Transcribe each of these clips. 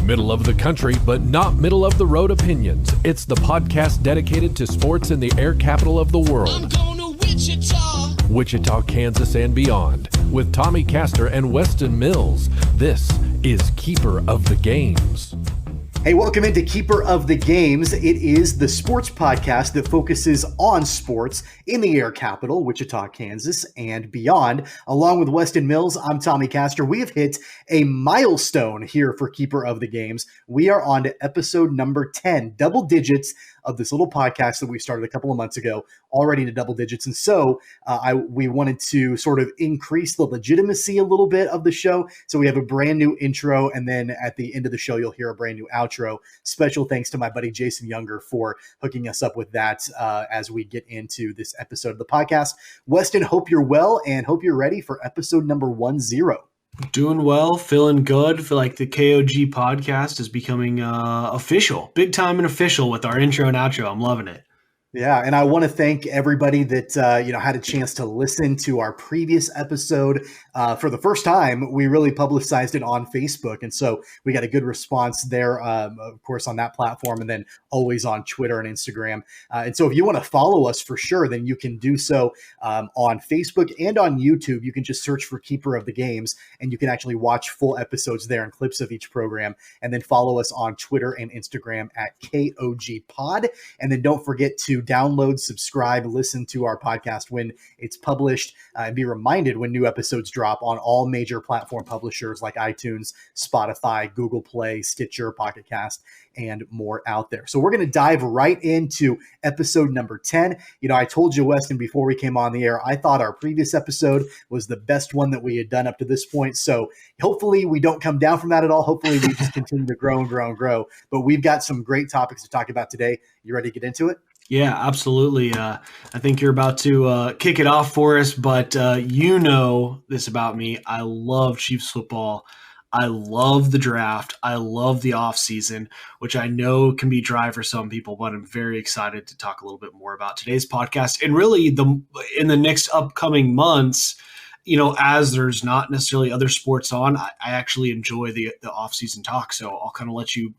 Middle of the country, but not middle of the road opinions. It's the podcast dedicated to sports in the air capital of the world. I'm going to Wichita. Wichita, Kansas, and beyond. With Tommy Castor and Weston Mills, this is Keeper of the Games. Hey, welcome into Keeper of the Games. It is the sports podcast that focuses on sports in the air capital, Wichita, Kansas, and beyond. Along with Weston Mills, I'm Tommy Castor. We have hit a milestone here for Keeper of the Games. We are on to episode number 10, double digits of this little podcast that we started a couple of months ago, already into double digits. And so we wanted to sort of increase the legitimacy a little bit of the show. So we have a brand new intro, and then at the end of the show, you'll hear a brand new outro. Special thanks to my buddy Jason Younger for hooking us up with that as we get into this episode of the podcast. Weston, hope you're well and hope you're ready for episode number 10. Doing well, feeling good. Feel like the KOG podcast is becoming official, big time and official with our intro and outro. I'm loving it. Yeah, and I want to thank everybody that had a chance to listen to our previous episode. For the first time, we really publicized it on Facebook, and so we got a good response there, of course, on that platform, and then always on Twitter and Instagram. And so if you want to follow us for sure, then you can do so on Facebook and on YouTube. You can just search for Keeper of the Games, and you can actually watch full episodes there and clips of each program, and then follow us on Twitter and Instagram at KOGpod. And then don't forget to download, subscribe, listen to our podcast when it's published, and be reminded when new episodes drop on all major platform publishers like iTunes, Spotify, Google Play, Stitcher, Pocket Cast, and more out there. So we're going to dive right into episode number 10. I told you, Weston, before we came on the air, I thought our previous episode was the best one that we had done up to this point. So hopefully we don't come down from that at all. Hopefully we just continue to grow and grow and grow. But we've got some great topics to talk about today. You ready to get into it? Yeah, absolutely. I think you're about to kick it off for us, but you know this about me. I love Chiefs football. I love the draft. I love the offseason, which I know can be dry for some people, but I'm very excited to talk a little bit more about today's podcast. And really, in the next upcoming months, as there's not necessarily other sports on, I actually enjoy the offseason talk. So I'll kind of let you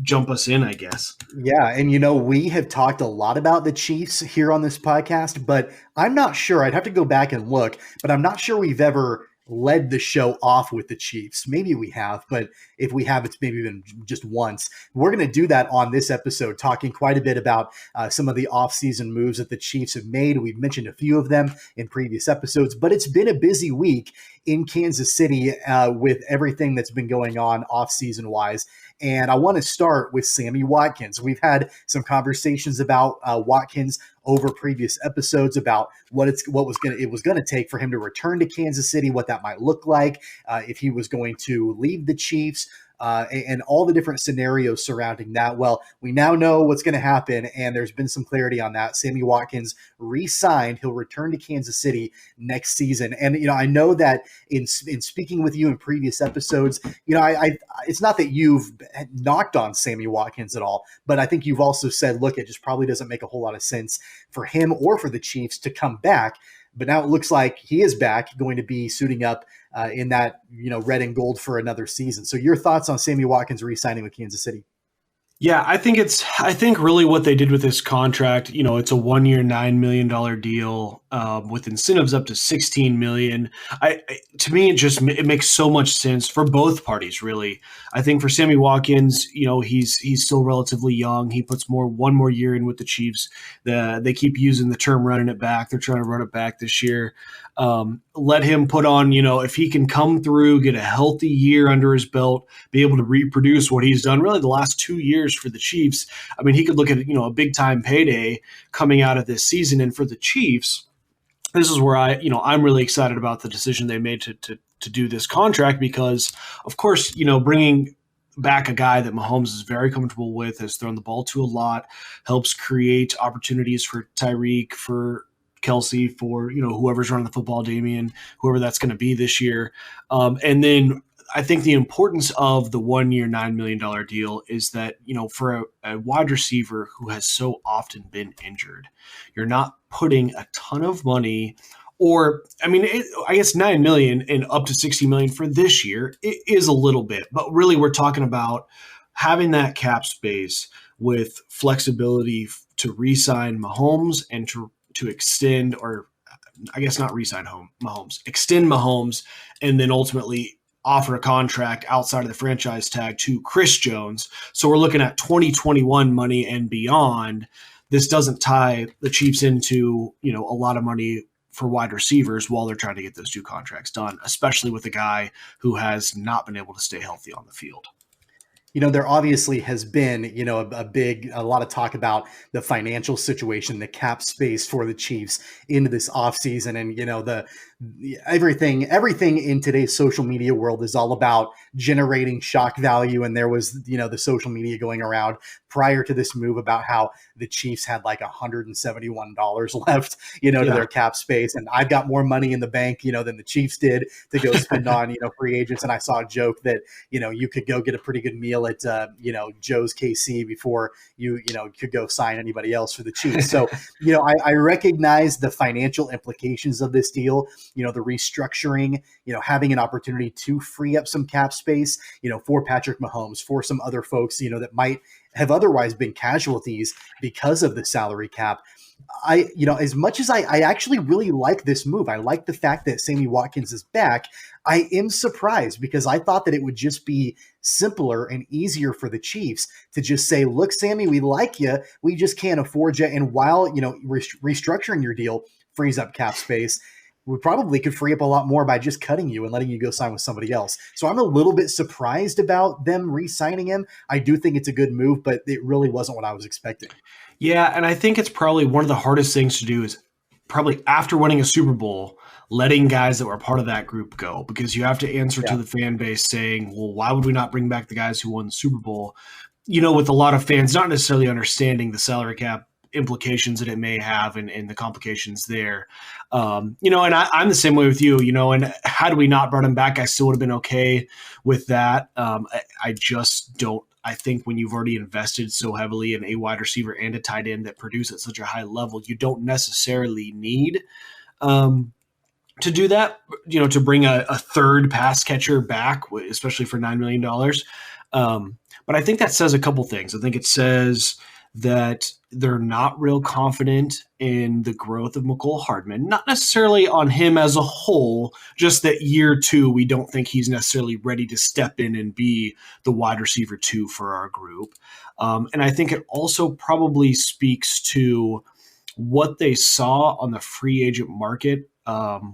jump us in, I guess. Yeah. And, we have talked a lot about the Chiefs here on this podcast, but I'm not sure. I'd have to go back and look, but I'm not sure we've ever led the show off with the Chiefs. Maybe we have, but if we have, it's maybe been just once. We're going to do that on this episode, talking quite a bit about some of the offseason moves that the Chiefs have made. We've mentioned a few of them in previous episodes, but it's been a busy week in Kansas City with everything that's been going on offseason wise. And I want to start with Sammy Watkins. We've had some conversations about Watkins over previous episodes about what it was going to take for him to return to Kansas City, what that might look like, if he was going to leave the Chiefs. And all the different scenarios surrounding that. Well, we now know what's going to happen, and there's been some clarity on that. Sammy Watkins re-signed. He'll return to Kansas City next season. And, I know that in speaking with you in previous episodes, it's not that you've knocked on Sammy Watkins at all, but I think you've also said, look, it just probably doesn't make a whole lot of sense for him or for the Chiefs to come back. But now it looks like he is back, going to be suiting up in that, red and gold for another season. So your thoughts on Sammy Watkins re-signing with Kansas City? Yeah, I think really what they did with this contract, it's a 1-year, $9 million deal with incentives up to $16 million. To me, it makes so much sense for both parties, really. I think for Sammy Watkins, he's still relatively young. He puts one more year in with the Chiefs. They keep using the term running it back. They're trying to run it back this year. Let him put on, if he can come through, get a healthy year under his belt, be able to reproduce what he's done really the last 2 years for the Chiefs. I mean, he could look at, a big time payday coming out of this season. And for the Chiefs, this is where I'm really excited about the decision they made to do this contract, because of course, bringing back a guy that Mahomes is very comfortable with, has thrown the ball to a lot, helps create opportunities for Tyreek, for Kelsey, for whoever's running the football, Damian, whoever that's going to be this year. And then I think the importance of the 1-year, $9 million deal is that, for a wide receiver who has so often been injured, you're not putting a ton of money Or, I mean, I guess 9 million and up to 60 million for this year, it is a little bit, but really we're talking about having that cap space with flexibility to re-sign Mahomes and to extend, or I guess not re-sign Mahomes, extend Mahomes, and then ultimately offer a contract outside of the franchise tag to Chris Jones. So we're looking at 2021 money and beyond. This doesn't tie the Chiefs into, a lot of money for wide receivers while they're trying to get those two contracts done, especially with a guy who has not been able to stay healthy on the field. There obviously has been, a lot of talk about the financial situation, the cap space for the Chiefs into this offseason. And, everything in today's social media world is all about generating shock value. And there was, the social media going around prior to this move about how the Chiefs had like $171 left, to their cap space. And I've got more money in the bank, than the Chiefs did to go spend on, free agents. And I saw a joke that, you could go get a pretty good meal at, Joe's KC before you could go sign anybody else for the Chiefs. So, I recognize the financial implications of this deal, the restructuring, having an opportunity to free up some cap space, for Patrick Mahomes, for some other folks, that might have otherwise been casualties because of the salary cap. As much as I actually really like this move, I like the fact that Sammy Watkins is back. I am surprised because I thought that it would just be simpler and easier for the Chiefs to just say, look, Sammy, we like you. We just can't afford you. And while, restructuring your deal frees up cap space, we probably could free up a lot more by just cutting you and letting you go sign with somebody else. So I'm a little bit surprised about them re-signing him. I do think it's a good move, but it really wasn't what I was expecting. Yeah, and I think it's probably one of the hardest things to do is probably after winning a Super Bowl, letting guys that were part of that group go, because you have to answer to the fan base saying, well, why would we not bring back the guys who won the Super Bowl? With a lot of fans not necessarily understanding the salary cap implications that it may have and the complications there. And I'm the same way with you, and had we not brought him back, I still would have been okay with that. I just don't. I think when you've already invested so heavily in a wide receiver and a tight end that produce at such a high level, you don't necessarily need to do that, to bring a third pass catcher back, especially for $9 million. But I think that says a couple things. I think it says that they're not real confident in the growth of McCole Hardman, not necessarily on him as a whole, just that year two, we don't think he's necessarily ready to step in and be the wide receiver 2 for our group. And I think it also probably speaks to what they saw on the free agent market,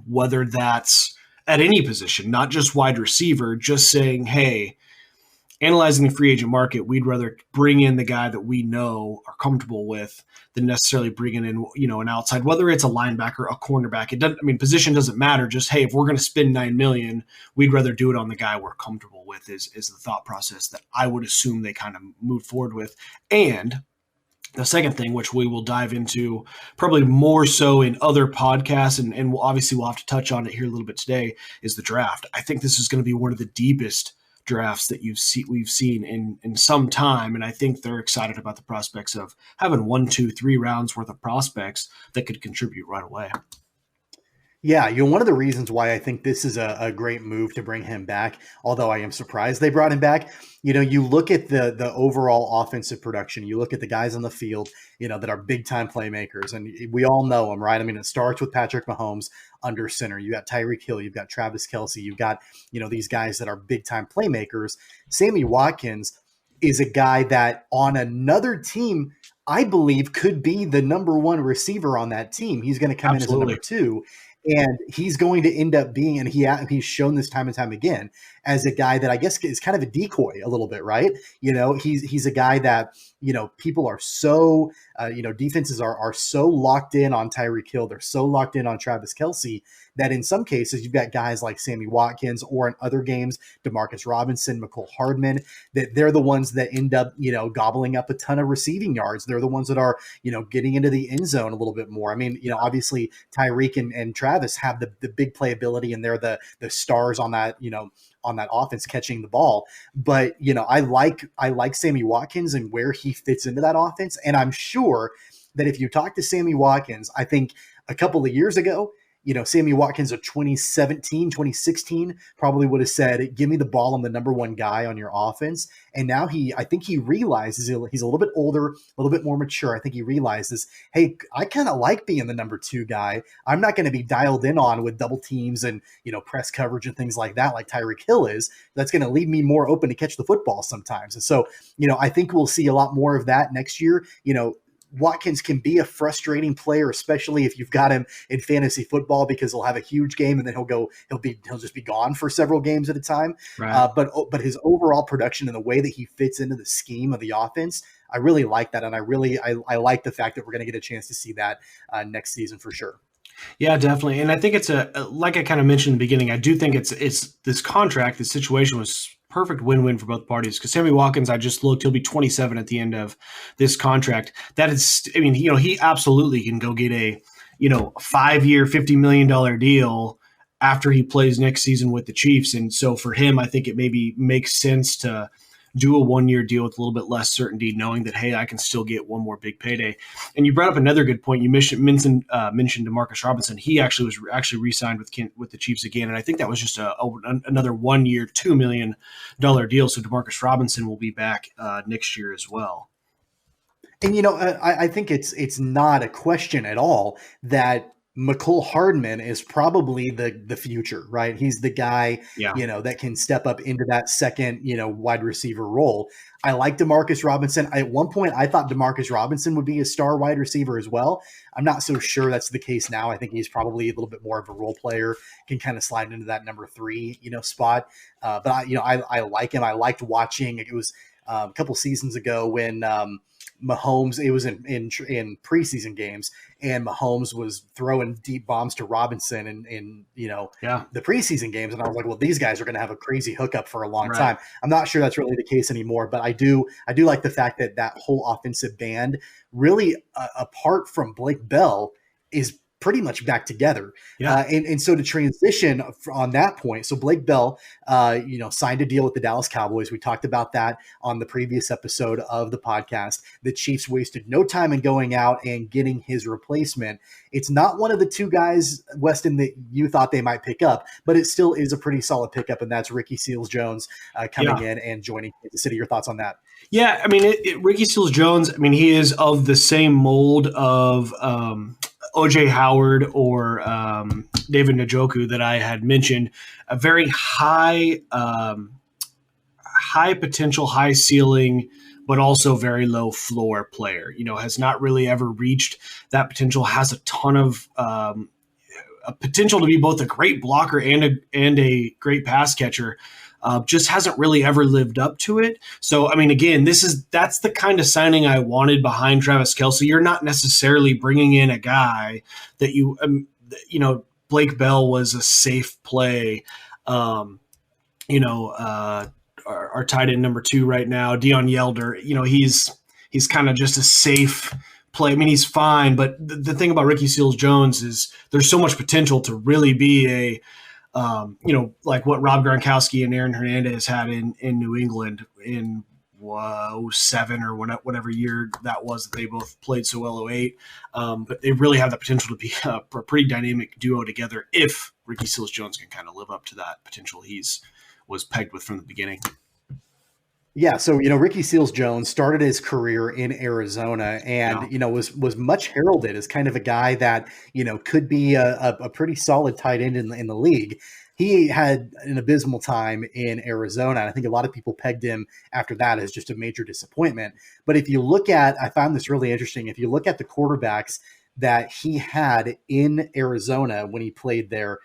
whether that's at any position, not just wide receiver, just saying, hey, analyzing the free agent market, we'd rather bring in the guy that we know are comfortable with than necessarily bringing in, an outside, whether it's a linebacker, a cornerback. It doesn't, position doesn't matter. Just, hey, if we're going to spend $9 million, we'd rather do it on the guy we're comfortable with is the thought process that I would assume they kind of moved forward with. And the second thing, which we will dive into probably more so in other podcasts, and obviously we'll have to touch on it here a little bit today, is the draft. I think this is going to be one of the deepest drafts that we've seen in some time, and I think they're excited about the prospects of having 1, 2, 3 rounds worth of prospects that could contribute right away. Yeah, one of the reasons why I think this is a great move to bring him back, although I am surprised they brought him back, you look at the overall offensive production, you look at the guys on the field, that are big-time playmakers, and we all know them, right? I mean, it starts with Patrick Mahomes under center. You got Tyreek Hill, you've got Travis Kelce, you've got, these guys that are big-time playmakers. Sammy Watkins is a guy that on another team, I believe, could be the number 1 receiver on that team. He's going to come in as a number 2. And he's going to end up being, and he's shown this time and time again, as a guy that I guess is kind of a decoy a little bit, right? He's a guy that, people are so, defenses are so locked in on Tyreek Hill. They're so locked in on Travis Kelce that in some cases you've got guys like Sammy Watkins, or in other games, Demarcus Robinson, McCole Hardman, that they're the ones that end up, gobbling up a ton of receiving yards. They're the ones that are, getting into the end zone a little bit more. I mean, obviously Tyreek and Travis have the big playability, and they're the stars on that, on that offense catching the ball. But, I like Sammy Watkins and where he fits into that offense. And I'm sure that if you talk to Sammy Watkins, I think a couple of years ago, Sammy Watkins of 2017, 2016 probably would have said, give me the ball, I'm the number one guy on your offense. And now I think he realizes he's a little bit older, a little bit more mature. I think he realizes, hey, I kind of like being the number two guy. I'm not going to be dialed in on with double teams and, press coverage and things like that, like Tyreek Hill is. That's going to leave me more open to catch the football sometimes. And so, I think we'll see a lot more of that next year. Watkins can be a frustrating player, especially if you've got him in fantasy football, because he'll have a huge game and then he'll just be gone for several games at a time. Right. But his overall production and the way that he fits into the scheme of the offense, I really like that. And I like the fact that we're going to get a chance to see that next season for sure. Yeah, definitely. And I think it's like I kind of mentioned in the beginning, I do think it's this contract, this situation was perfect win-win for both parties, because Sammy Watkins, I just looked, he'll be 27 at the end of this contract. That is, he absolutely can go get a 5-year, $50 million deal after he plays next season with the Chiefs. And so for him, I think it maybe makes sense to do a 1-year deal with a little bit less certainty, knowing that, hey, I can still get one more big payday. And you brought up another good point. You mentioned Demarcus Robinson. He actually was re-signed with the Chiefs again, and I think that was just another 1-year, $2 million deal. So Demarcus Robinson will be back next year as well. And I think it's not a question at all that McCole Hardman is probably the future, right? He's the guy, that can step up into that second, wide receiver role. I like Demarcus Robinson. At one point, I thought Demarcus Robinson would be a star wide receiver as well. I'm not so sure that's the case now. I think he's probably a little bit more of a role player, can kind of slide into that number 3, spot. But I like him. I liked watching. It was a couple seasons ago when Mahomes, it was in preseason games, and Mahomes was throwing deep bombs to Robinson in the preseason games. And I was like, well, these guys are going to have a crazy hookup for a long time. I'm not sure that's really the case anymore, but I do like the fact that whole offensive band really, apart from Blake Bell, is pretty much back together. And so to transition on that point, so Blake Bell, signed a deal with the Dallas Cowboys. We talked about that on the previous episode of the podcast. The Chiefs wasted no time in going out and getting his replacement. It's not one of the two guys, Weston, that you thought they might pick up, but it still is a pretty solid pickup, and that's Ricky Seals-Jones coming in and joining Kansas City. Your thoughts on that? Yeah, Ricky Seals-Jones, he is of the same mold of OJ Howard or David Njoku that I had mentioned. A very high potential, high ceiling, but also very low floor player. Has not really ever reached that potential. Has a ton of a potential to be both a great blocker and a great pass catcher. Just hasn't really ever lived up to it. So, again, that's the kind of signing I wanted behind Travis Kelce. You're not necessarily bringing in a guy that Blake Bell was a safe play. Our tight end number 2 right now, Deion Yelder, he's kind of just a safe play. He's fine, but the thing about Ricky Seals-Jones is there's so much potential to really be a like what Rob Gronkowski and Aaron Hernandez had in New England in 07 or whatever year that was that they both played so well, 08. But they really have the potential to be a pretty dynamic duo together if Ricky Seals-Jones can kind of live up to that potential was pegged with from the beginning. Yeah, so Ricky Seals-Jones started his career in Arizona, and was much heralded as kind of a guy that could be a pretty solid tight end in the league. He had an abysmal time in Arizona, and I think a lot of people pegged him after that as just a major disappointment. But if you look at, I found this really interesting. If you look at the quarterbacks that he had in Arizona when he played there,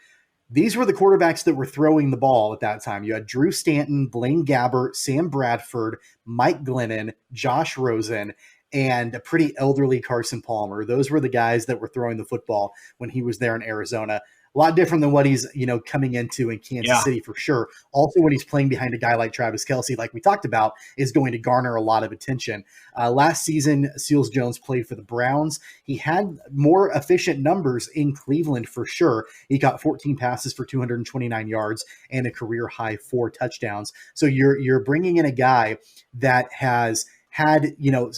these were the quarterbacks that were throwing the ball at that time. You had Drew Stanton, Blaine Gabbert, Sam Bradford, Mike Glennon, Josh Rosen, and a pretty elderly Carson Palmer. Those were the guys that were throwing the football when he was there in Arizona. A lot different than what he's, coming into in Kansas City for sure. Also, when he's playing behind a guy like Travis Kelce, like we talked about, is going to garner a lot of attention. Last season, Seals-Jones played for the Browns. He had more efficient numbers in Cleveland for sure. He got 14 passes for 229 yards and a career high 4 touchdowns. So you're bringing in a guy that has had,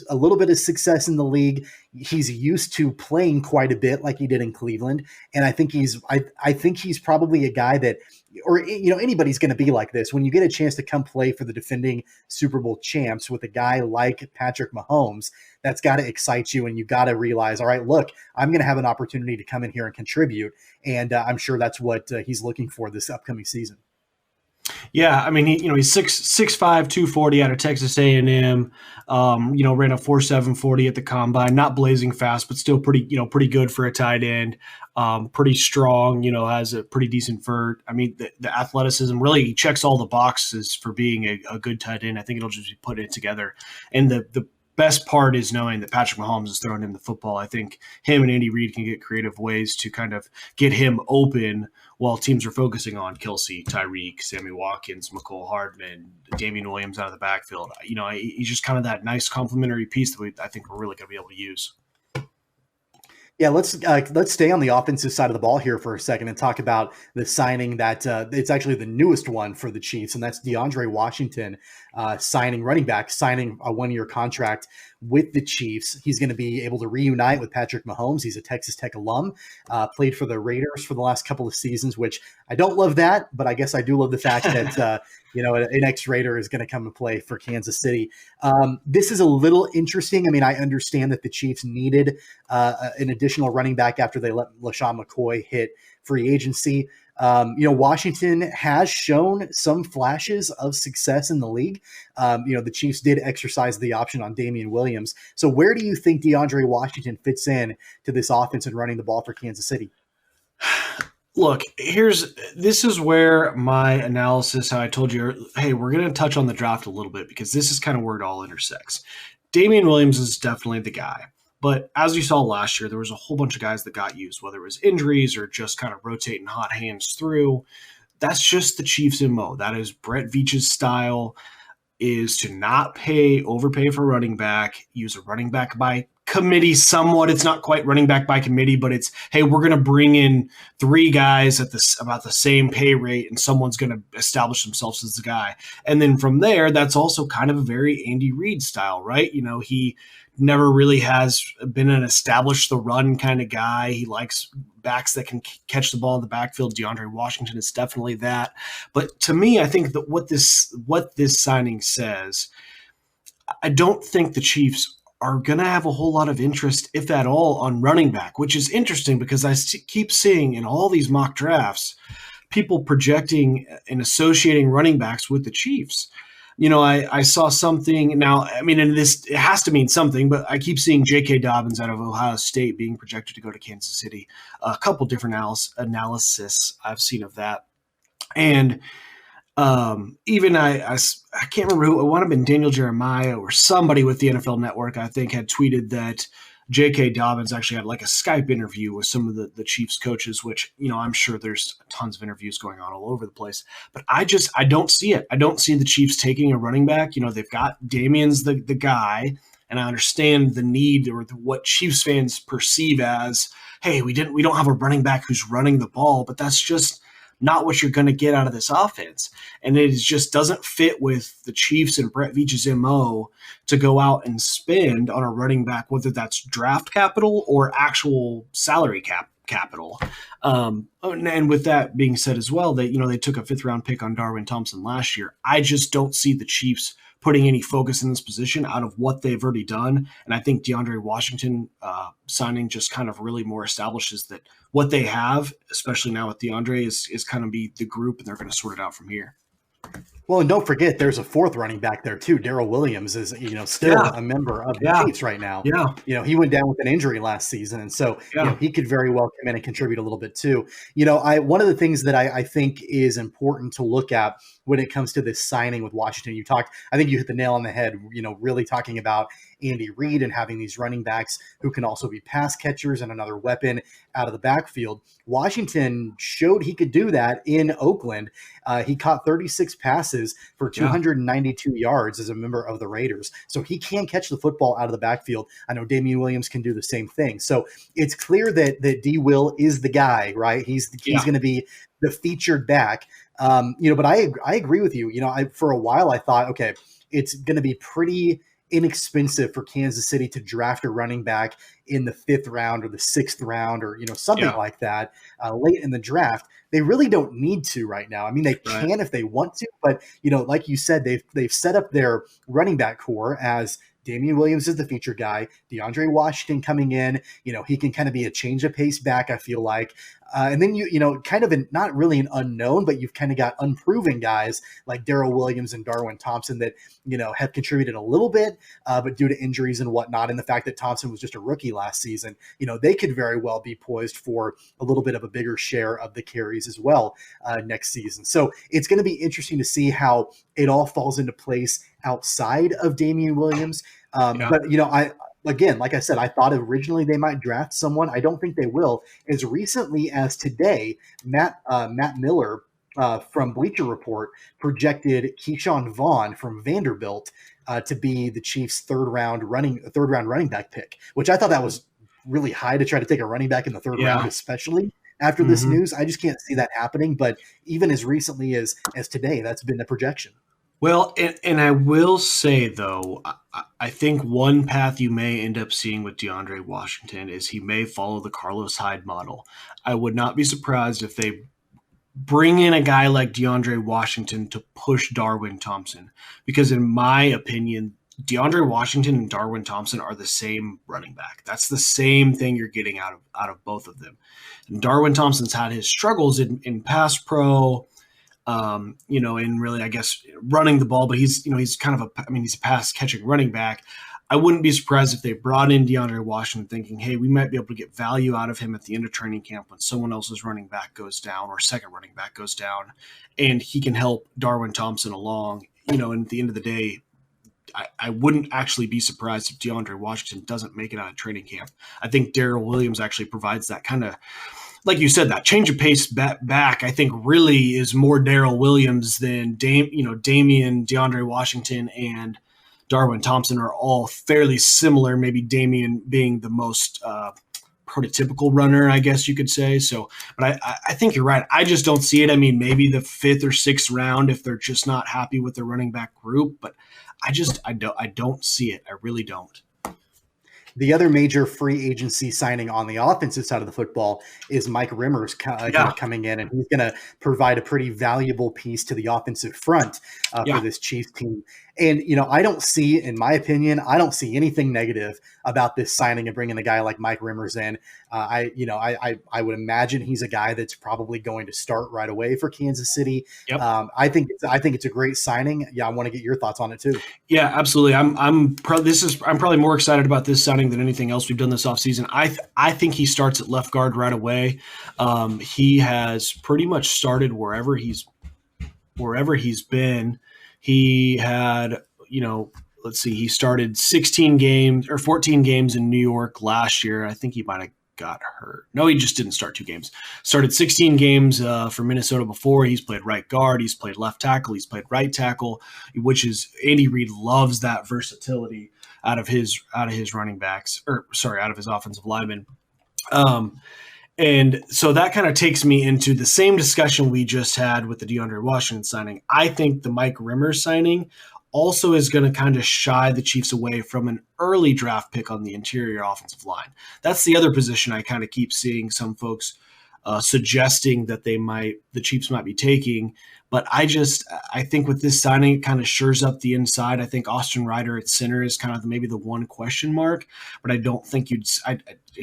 a little bit of success in the league. He's used to playing quite a bit like he did in Cleveland. And I think I think he's probably a guy that, or, anybody's going to be like this. When you get a chance to come play for the defending Super Bowl champs with a guy like Patrick Mahomes, that's got to excite you. And you got to realize, all right, look, I'm going to have an opportunity to come in here and contribute. And I'm sure that's what he's looking for this upcoming season. Yeah, I mean, he's 6'5", 240 out of Texas A&M. Ran a 4.7 40 at the combine. Not blazing fast, but still pretty good for a tight end. Pretty strong. Has a pretty decent vert. I mean, the athleticism really checks all the boxes for being a good tight end. I think it'll just be putting it together. And the best part is knowing that Patrick Mahomes is throwing him the football. I think him and Andy Reid can get creative ways to kind of get him open while teams are focusing on Kelsey, Tyreek, Sammy Watkins, McCole Hardman, Damian Williams out of the backfield. He's just kind of that nice complementary piece that I think we're really going to be able to use. Yeah, let's stay on the offensive side of the ball here for a second and talk about the signing that it's actually the newest one for the Chiefs, and that's DeAndre Washington running back, signing a 1-year contract with the Chiefs. He's going to be able to reunite with Patrick Mahomes. He's a Texas Tech alum, played for the Raiders for the last couple of seasons, which I don't love that, but I guess I do love the fact that an ex-Raider is going to come and play for Kansas City. This is a little interesting. I mean, I understand that the Chiefs needed an additional running back after they let LaShawn McCoy hit free agency. Washington has shown some flashes of success in the league. The Chiefs did exercise the option on Damian Williams. So where do you think DeAndre Washington fits in to this offense and running the ball for Kansas City? Look, this is where my analysis, how I told you, hey, we're going to touch on the draft a little bit because this is kind of where it all intersects. Damian Williams is definitely the guy. But as you saw last year, there was a whole bunch of guys that got used, whether it was injuries or just kind of rotating hot hands through. That's just the Chiefs' MO. That is Brett Veach's style, is to not overpay for running back, use a running back by committee somewhat. It's not quite running back by committee, but it's, hey, we're going to bring in 3 guys at about the same pay rate, and someone's going to establish themselves as the guy. And then from there, that's also kind of a very Andy Reid style, right? He never really has been an establish the run kind of guy. He likes backs that can catch the ball in the backfield. DeAndre Washington is definitely that. But to me, I think that what this signing says, I don't think the Chiefs are going to have a whole lot of interest, if at all, on running back, which is interesting because I keep seeing in all these mock drafts people projecting and associating running backs with the Chiefs. I saw something now. I mean, and it has to mean something, but I keep seeing J.K. Dobbins out of Ohio State being projected to go to Kansas City. A couple different analysis I've seen of that, and even I can't remember who. It would have been Daniel Jeremiah or somebody with the NFL Network, I think, had tweeted that J.K. Dobbins actually had like a Skype interview with some of the Chiefs coaches, which, I'm sure there's tons of interviews going on all over the place. But I don't see it. I don't see the Chiefs taking a running back. They've got Damian's the guy, and I understand the need or what Chiefs fans perceive as, hey, we don't have a running back who's running the ball, but that's just not what you're going to get out of this offense. And it just doesn't fit with the Chiefs and Brett Veach's MO to go out and spend on a running back, whether that's draft capital or actual salary capital. And with that being said as well, they took a 5th round pick on Darwin Thompson last year. I just don't see the Chiefs putting any focus in this position out of what they've already done. And I think DeAndre Washington signing just kind of really more establishes that what they have, especially now with DeAndre, is kind of be the group, and they're going to sort it out from here. Well, and don't forget, there's a 4th running back there too. Darrell Williams is, still a member of the Chiefs right now. Yeah. He went down with an injury last season, and so he could very well come in and contribute a little bit too. One of the things that I think is important to look at when it comes to this signing with Washington, I think you hit the nail on the head. Really talking about Andy Reid and having these running backs who can also be pass catchers and another weapon out of the backfield. Washington showed he could do that in Oakland. He caught 36 passes for 292 yards as a member of the Raiders. So he can catch the football out of the backfield. I know Damian Williams can do the same thing. So it's clear that D. Will is the guy, right? He's going to be the featured back. But I agree with you. For a while I thought, okay, it's going to be pretty inexpensive for Kansas City to draft a running back in the 5th round or the 6th round or something like that late in the draft. They really don't need to right now. I mean, they can if they want to, but like you said, they've set up their running back core as Damian Williams is the feature guy. DeAndre Washington coming in, he can kind of be a change of pace back, I feel like. And then kind of not really an unknown, but you've kind of got unproven guys like Darrell Williams and Darwin Thompson that, have contributed a little bit, but due to injuries and whatnot, and the fact that Thompson was just a rookie last season, they could very well be poised for a little bit of a bigger share of the carries as well next season. So it's going to be interesting to see how it all falls into place outside of Damian Williams. But, again, like I said, I thought originally they might draft someone. I don't think they will. As recently as today, Matt Miller from Bleacher Report projected Keyshawn Vaughn from Vanderbilt to be the Chiefs' third round running back pick, which I thought that was really high to try to take a running back in the 3rd round, especially after this news. I just can't see that happening. But even as recently as today, that's been the projection. Well, and I will say, though, I think one path you may end up seeing with DeAndre Washington is he may follow the Carlos Hyde model. I would not be surprised if they bring in a guy like DeAndre Washington to push Darwin Thompson, because in my opinion, DeAndre Washington and Darwin Thompson are the same running back. That's the same thing you're getting out of both of them. And Darwin Thompson's had his struggles in pass pro, and really, I guess, running the ball, but he's kind of he's a pass catching running back. I wouldn't be surprised if they brought in DeAndre Washington thinking, hey, we might be able to get value out of him at the end of training camp when someone else's running back goes down or second running back goes down, and he can help Darwin Thompson along, and at the end of the day, I wouldn't actually be surprised if DeAndre Washington doesn't make it out of training camp. I think Darrell Williams actually provides that kind of, like you said, that change of pace back, I think really is more Darrell Williams than Damian, DeAndre Washington, and Darwin Thompson are all fairly similar, maybe Damian being the most prototypical runner, I guess you could say. So, but I think you're right. I just don't see it. I mean, maybe the 5th or 6th round if they're just not happy with their running back group, but I don't see it. I really don't. The other major free agency signing on the offensive side of the football is Mike Remmers coming in, and he's going to provide a pretty valuable piece to the offensive front for this Chiefs team. And, I don't see, in my opinion, anything negative about this signing and bringing a guy like Mike Remmers in. I would imagine he's a guy that's probably going to start right away for Kansas City. Yep. I think it's a great signing. Yeah, I want to get your thoughts on it too. Yeah, absolutely. I'm probably more excited about this signing than anything else we've done this offseason. I think he starts at left guard right away. He has pretty much started wherever he's been. He had, he started 16 games or 14 games in New York last year. I think he might have got hurt. No, he just didn't start 2 games. Started 16 games for Minnesota before. He's played right guard. He's played left tackle. He's played right tackle, which is Andy Reid loves that versatility out of his running backs, out of his offensive linemen. And so that kind of takes me into the same discussion we just had with the DeAndre Washington signing. I think the Mike Remmers signing also is going to kind of shy the Chiefs away from an early draft pick on the interior offensive line. That's the other position I kind of keep seeing some folks suggesting that the Chiefs might be taking. But I think with this signing, it kind of shores up the inside. I think Austin Ryder at center is kind of maybe the one question mark, but I don't think it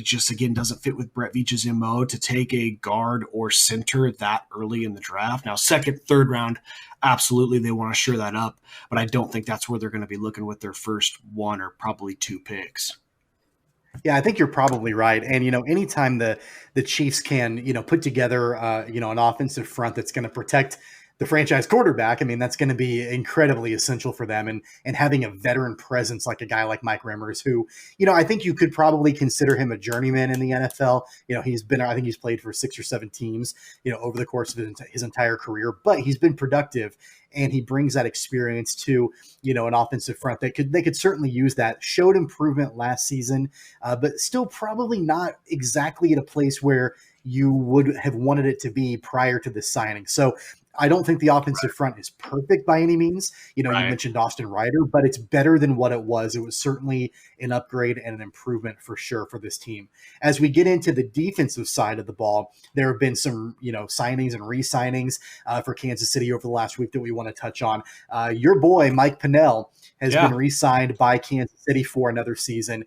just, again, doesn't fit with Brett Veach's MO to take a guard or center that early in the draft. Now, 2nd, 3rd round, absolutely they want to shore that up, but I don't think that's where they're going to be looking with their first 1 or probably 2 picks. Yeah, I think you're probably right. And, anytime the Chiefs can, put together, an offensive front that's going to protect the franchise quarterback, I mean, that's going to be incredibly essential for them. And having a veteran presence like a guy like Mike Remmers, who, I think you could probably consider him a journeyman in the NFL. I think he's played for 6 or 7 teams, over the course of his entire career, but he's been productive. And he brings that experience to, an offensive front they could certainly use that. Showed improvement last season, but still probably not exactly at a place where you would have wanted it to be prior to this signing. So I don't think the offensive front is perfect by any means. You mentioned Austin Ryder, but it's better than what it was. It was certainly an upgrade and an improvement for sure for this team. As we get into the defensive side of the ball, there have been some, signings and re-signings for Kansas City over the last week that we want to touch on. Your boy, Mike Pennel, has been re-signed by Kansas City for another season.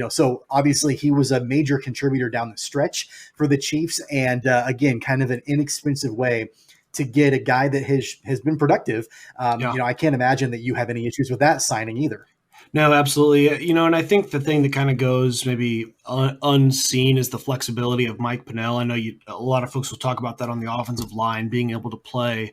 So obviously he was a major contributor down the stretch for the Chiefs. And again, kind of an inexpensive way to get a guy that has been productive. I can't imagine that you have any issues with that signing either. No, absolutely. And I think the thing that kind of goes maybe unseen is the flexibility of Mike Pennel. I know a lot of folks will talk about that on the offensive line, being able to play,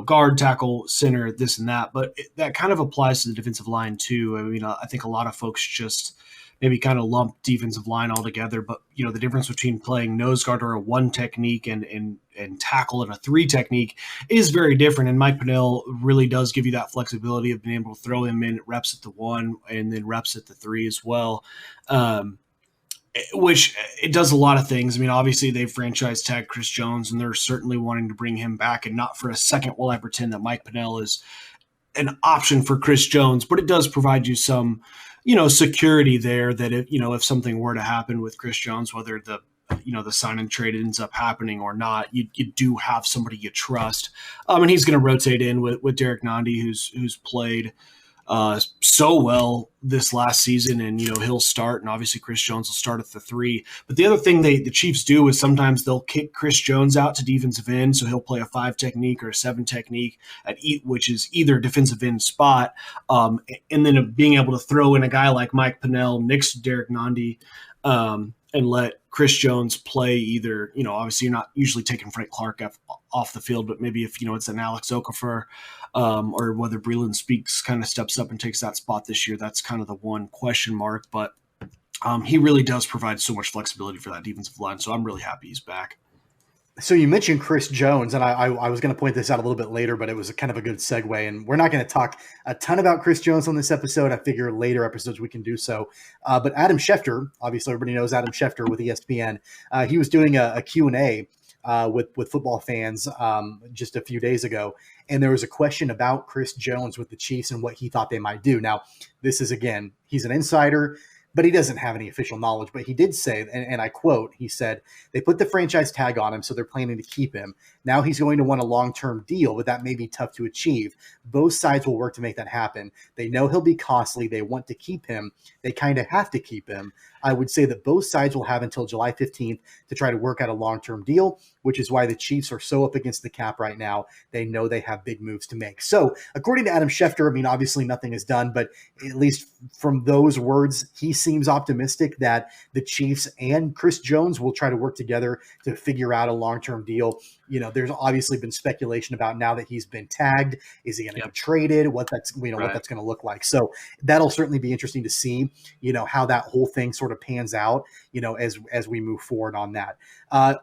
guard, tackle, center, this and that. But that kind of applies to the defensive line too. I mean, I think a lot of folks just maybe kind of lump defensive line all together. But, the difference between playing nose guard or a 1 technique and tackle and a 3 technique is very different. And Mike Pennel really does give you that flexibility of being able to throw him in reps at the 1 and then reps at the 3 as well. Which it does a lot of things. I mean, obviously they've franchise tagged Chris Jones and they're certainly wanting to bring him back, and not for a second will I pretend that Mike Pennel is an option for Chris Jones, but it does provide you some, security there that if something were to happen with Chris Jones, whether the sign and trade ends up happening or not, you do have somebody you trust. And he's going to rotate in with Derek Nandi, who's played so well this last season, and he'll start, and obviously Chris Jones will start at the 3. But the other thing the Chiefs do is sometimes they'll kick Chris Jones out to defensive end, so he'll play a 5 technique or a 7 technique which is either defensive end spot, and then being able to throw in a guy like Mike Pennel next to Derek Nandi, and let Chris Jones play either, obviously you're not usually taking Frank Clark off the field, but maybe if, it's an Alex Okafor, or whether Breland Speaks kind of steps up and takes that spot this year, that's kind of the one question mark. But he really does provide so much flexibility for that defensive line, so I'm really happy he's back. So you mentioned Chris Jones, and I was going to point this out a little bit later, but it was kind of a good segue. And we're not going to talk a ton about Chris Jones on this episode. I figure later episodes we can do so. But Adam Schefter, obviously everybody knows Adam Schefter with ESPN. He was doing a Q&A with football fans just a few days ago. And there was a question about Chris Jones with the Chiefs and what he thought they might do. Now, this is, again, he's an insider, but he doesn't have any official knowledge. But he did say, and I quote, he said, they put the franchise tag on him, so they're planning to keep him. Now he's going to want a long-term deal, but that may be tough to achieve. Both sides will work to make that happen. They know he'll be costly. They want to keep him. They kind of have to keep him. I would say that both sides will have until July 15th to try to work out a long-term deal, which is why the Chiefs are so up against the cap right now. They know they have big moves to make. So according to Adam Schefter, I mean, obviously nothing is done, but at least from those words, he seems optimistic that the Chiefs and Chris Jones will try to work together to figure out a long-term deal. There's obviously been speculation about, now that he's been tagged, is he going to get traded? What that's going to look like. So that'll certainly be interesting to see, how that whole thing sort of pans out, as we move forward on that.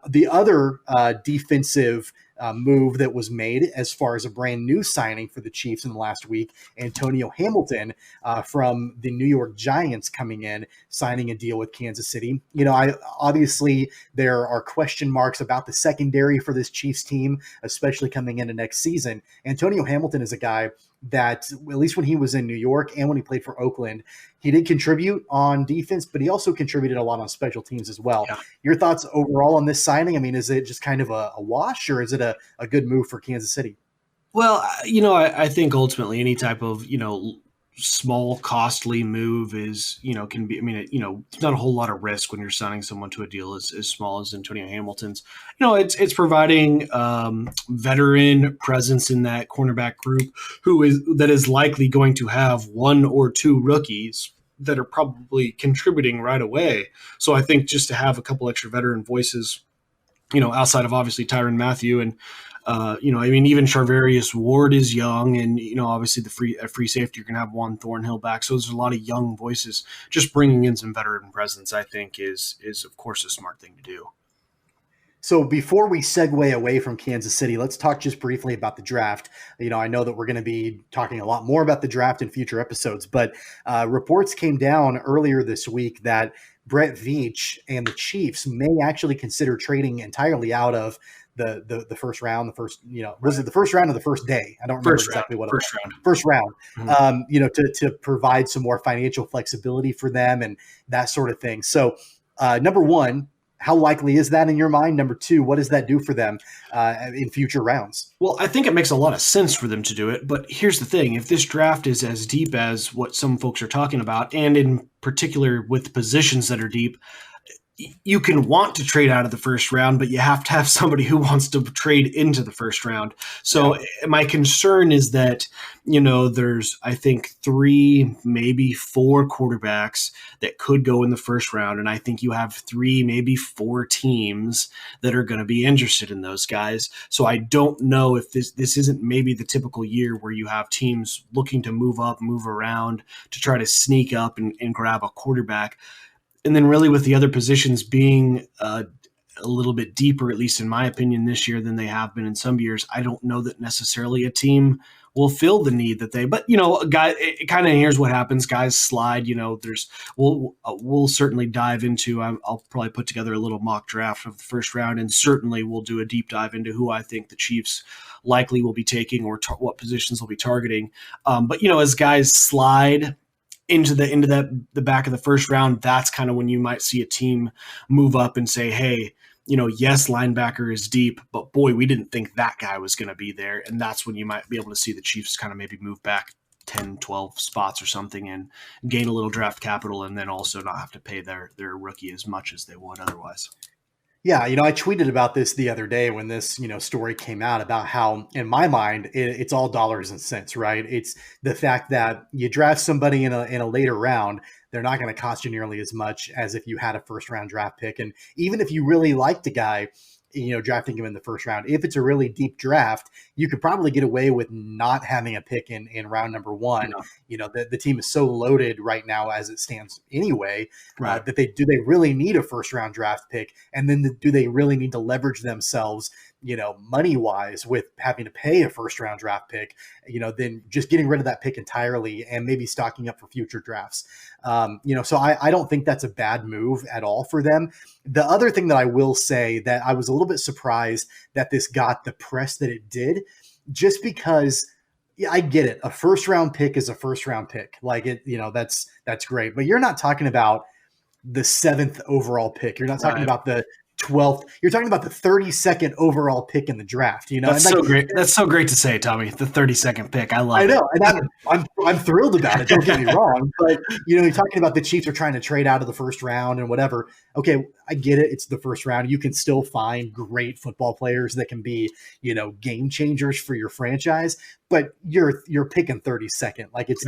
The other defensive move that was made as far as a brand new signing for the Chiefs in the last week, Antonio Hamilton from the New York Giants coming in, signing a deal with Kansas City. Obviously there are question marks about the secondary for this Chiefs team, especially coming into next season. Antonio Hamilton is a guy that, at least when he was in New York and when he played for Oakland, he did contribute on defense, but he also contributed a lot on special teams as well. Yeah. Your thoughts overall on this signing? I mean, is it just kind of a wash, or is it a good move for Kansas City? Well, I think ultimately any type of, small, costly move is, can be, it's not a whole lot of risk when you're signing someone to a deal as small as Antonio Hamilton's. It's providing veteran presence in that cornerback group that is likely going to have 1 or 2 rookies that are probably contributing right away. So I think just to have a couple extra veteran voices, outside of obviously Tyrann Mathieu and, even Charvarius Ward is young, and, obviously the free safety, you're going to have Juan Thornhill back. So there's a lot of young voices. Just bringing in some veteran presence, I think, is of course a smart thing to do. So before we segue away from Kansas City, let's talk just briefly about the draft. I know that we're going to be talking a lot more about the draft in future episodes, but reports came down earlier this week that Brett Veach and the Chiefs may actually consider trading entirely out of the first round, was it the first round or the first day? I don't remember exactly what it was. First round. To provide some more financial flexibility for them and that sort of thing. So number one, how likely is that in your mind? Number two, what does that do for them in future rounds? Well, I think it makes a lot of sense for them to do it. But here's the thing. If this draft is as deep as what some folks are talking about, and in particular with positions that are deep, you can want to trade out of the first round, but you have to have somebody who wants to trade into the first round. So my concern is that, there's, I think, 3, maybe 4 quarterbacks that could go in the first round. And I think you have 3, maybe 4 teams that are going to be interested in those guys. So I don't know if this isn't maybe the typical year where you have teams looking to move up, move around to try to sneak up and grab a quarterback. And then really with the other positions being a little bit deeper, at least in my opinion, this year than they have been in some years, I don't know that necessarily a team will fill the need that but guy, it kind of, here's what happens. Guys slide, we'll certainly dive into, I'll probably put together a little mock draft of the first round, and certainly we'll do a deep dive into who I think the Chiefs likely will be taking or what positions will be targeting. But as guys slide into the back of the first round, that's kind of when you might see a team move up and say, hey, yes, linebacker is deep, but boy, we didn't think that guy was going to be there. And that's when you might be able to see the Chiefs kind of maybe move back 10, 12 spots or something and gain a little draft capital, and then also not have to pay their rookie as much as they would otherwise. Yeah, I tweeted about this the other day when this, story came out about how, in my mind, it's all dollars and cents, right? It's the fact that you draft somebody in a later round, they're not going to cost you nearly as much as if you had a first round draft pick. And even if you really liked a guy, drafting him in the first round, if it's a really deep draft, you could probably get away with not having a pick in round number 1. Yeah. The team is so loaded right now as it stands anyway, right. That do they really need a first round draft pick? And then do they really need to leverage themselves, money wise with having to pay a first round draft pick, then just getting rid of that pick entirely and maybe stocking up for future drafts. So I don't think that's a bad move at all for them. The other thing that I will say that I was a little bit surprised that this got the press that it did, just because I get it. A first round pick is a first round pick. Like it, that's great, but you're not talking about the 7th overall pick. You're not talking about the 12th. You're talking about the 32nd overall pick in the draft. That's so great. That's so great to say, Tommy. The 32nd pick. I love it. I know, and I'm thrilled about it. Don't get me wrong, but you're talking about the Chiefs are trying to trade out of the first round and whatever. Okay, I get it. It's the first round. You can still find great football players that can be, game changers for your franchise, but you're picking 32nd. Like it's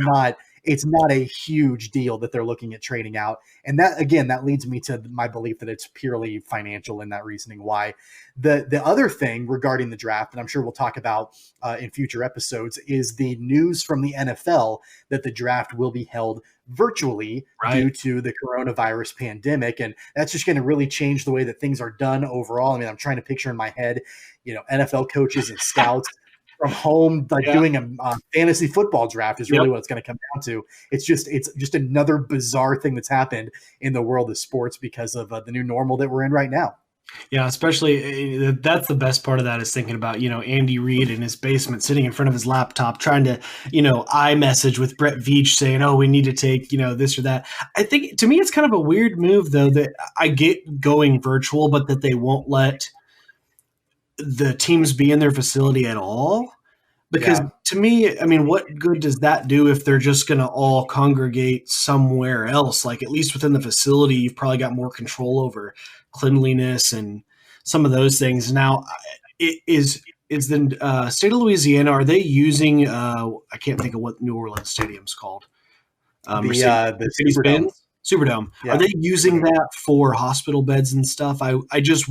not a huge deal that they're looking at trading out. And that, again, that leads me to my belief that it's purely financial in that reasoning why. The other thing regarding the draft, and I'm sure we'll talk about in future episodes, is the news from the NFL that the draft will be held virtually due to the coronavirus pandemic. And that's just going to really change the way that things are done overall. I mean, I'm trying to picture in my head, NFL coaches and scouts from home, doing a fantasy football draft is really what it's going to come down to. It's just another bizarre thing that's happened in the world of sports because of the new normal that we're in right now. Yeah, especially that's the best part of that is thinking about, Andy Reid in his basement sitting in front of his laptop trying to, iMessage with Brett Veach saying, oh, we need to take, this or that. I think to me, it's kind of a weird move, though, that I get going virtual, but that they won't let the teams be in their facility at all. Because to me, I mean, what good does that do if they're just going to all congregate somewhere else? Like at least within the facility, you've probably got more control over cleanliness and some of those things. Now, is the state of Louisiana, are they using, I can't think of what New Orleans Stadium's called. The Superdome. Superdome. Yeah. Are they using that for hospital beds and stuff? I just...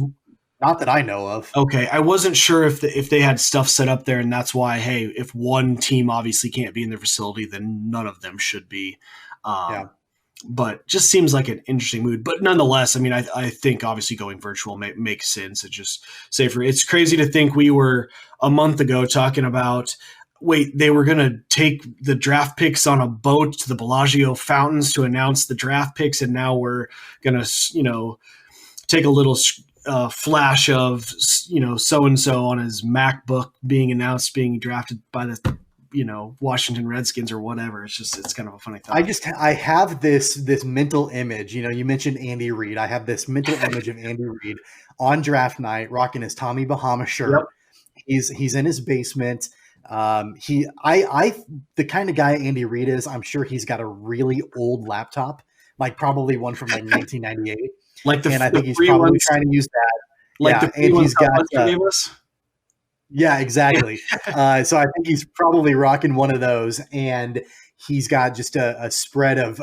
Not that I know of. Okay. I wasn't sure if they had stuff set up there, and that's why, hey, if one team obviously can't be in their facility, then none of them should be. But just seems like an interesting move. But nonetheless, I mean, I think obviously going virtual makes sense. It's just safer. It's crazy to think we were a month ago talking about, they were going to take the draft picks on a boat to the Bellagio fountains to announce the draft picks, and now we're going to, take a little flash of, so-and-so on his MacBook being announced being drafted by the, Washington Redskins or whatever. It's kind of a funny thought. I have this mental image. You mentioned Andy Reid. I have this mental image of Andy Reid on draft night, rocking his Tommy Bahama shirt. Yep. He's in his basement. The kind of guy Andy Reid is, I'm sure he's got a really old laptop, like probably one from like 1998. And I think he's probably trying to use that. And he's got. Yeah, exactly. So I think he's probably rocking one of those, and he's got just a spread of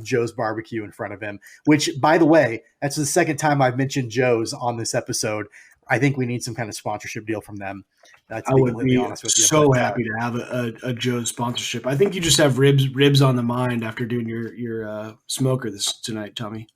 Joe's barbecue in front of him, which, by the way, that's the second time I've mentioned Joe's on this episode. I think we need some kind of sponsorship deal from them. I would be honest with you. So happy to have a Joe's sponsorship. I think you just have ribs on the mind after doing your smoker tonight, Tommy.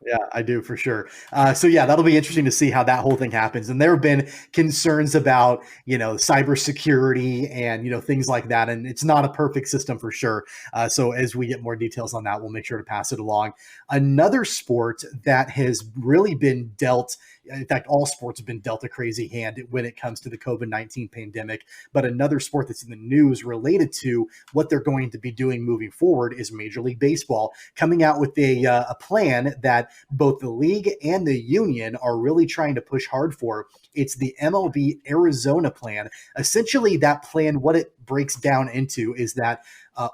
Yeah, I do for sure. So that'll be interesting to see how that whole thing happens. And there have been concerns about, cybersecurity and, things like that. And it's not a perfect system for sure. So as we get more details on that, we'll make sure to pass it along. Another sport that has really been dealt, in fact, all sports have been dealt a crazy hand when it comes to the COVID-19 pandemic. But another sport that's in the news related to what they're going to be doing moving forward is Major League Baseball, coming out with a plan that both the league and the union are really trying to push hard for. It's the MLB Arizona plan. Essentially, that plan, what it breaks down into is that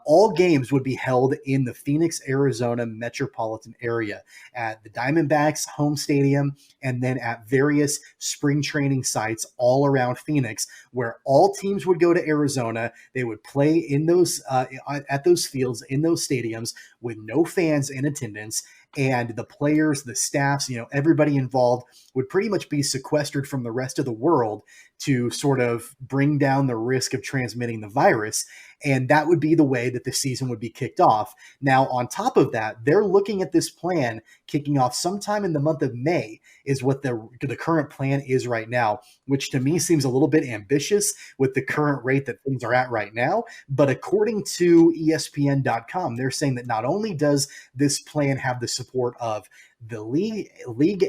all games would be held in the Phoenix, Arizona metropolitan area at the Diamondbacks home stadium, and then at various spring training sites all around Phoenix, where all teams would go to Arizona. They would play in those at those fields, in those stadiums, with no fans in attendance. And the players, the staffs, everybody involved would pretty much be sequestered from the rest of the world to sort of bring down the risk of transmitting the virus. And that would be the way that the season would be kicked off. Now, on top of that, they're looking at this plan kicking off sometime in the month of May is what the current plan is right now, which to me seems a little bit ambitious with the current rate that things are at right now. But according to ESPN.com, they're saying that not only does this plan have the support of the league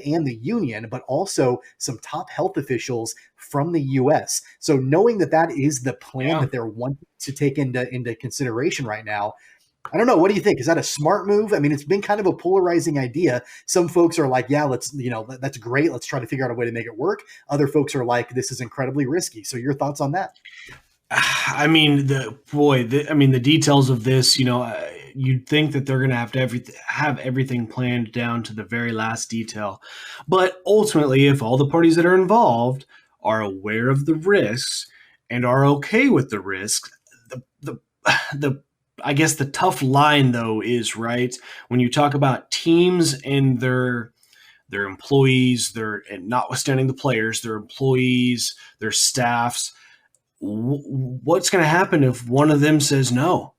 and the union, but also some top health officials from the U.S. So knowing that is the plan that they're wanting to take into consideration right now, I don't know. What do you think? Is that a smart move? I mean, it's been kind of a polarizing idea. Some folks are like, yeah, that's great. Let's try to figure out a way to make it work. Other folks are like, this is incredibly risky. So your thoughts on that? I mean, the details of this, you'd think that they're going to have everything planned down to the very last detail. But ultimately, if all the parties that are involved are aware of the risks and are okay with the risks, I guess the tough line, though, is right when you talk about teams and their employees, and notwithstanding the players, their employees, their staffs. What's going to happen if one of them says no?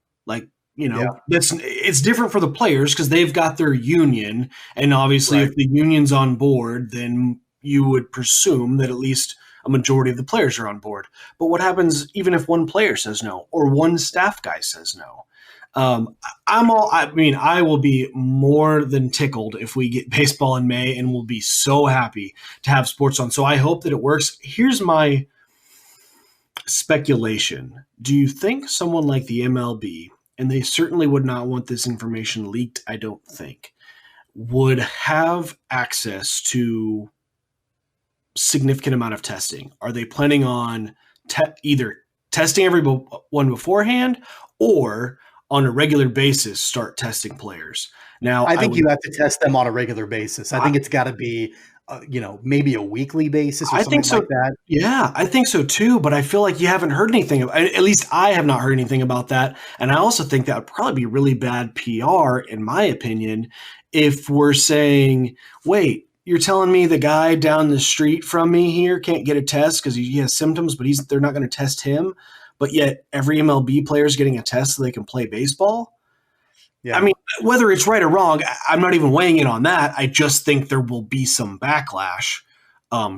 It's different for the players because they've got their union, and obviously, if the union's on board, then you would presume that at least a majority of the players are on board. But what happens even if one player says no or one staff guy says no? I will be more than tickled if we get baseball in May, and we'll be so happy to have sports on. So I hope that it works. Here's my speculation. Do you think someone like the MLB, and they certainly would not want this information leaked, I don't think, would have access to significant amount of testing? Are they planning on either testing everyone beforehand or on a regular basis start testing players? Now, I think you have to test them on a regular basis. I think it's got to be maybe a weekly basis or something like that. Yeah, I think so too, but I feel like you haven't heard anything. At least I have not heard anything about that. And I also think that would probably be really bad PR, in my opinion, if we're saying, wait, you're telling me the guy down the street from me here can't get a test because he has symptoms, but they're not going to test him, but yet every MLB player is getting a test so they can play baseball? Yeah. I mean, whether it's right or wrong, I'm not even weighing in on that. I just think there will be some backlash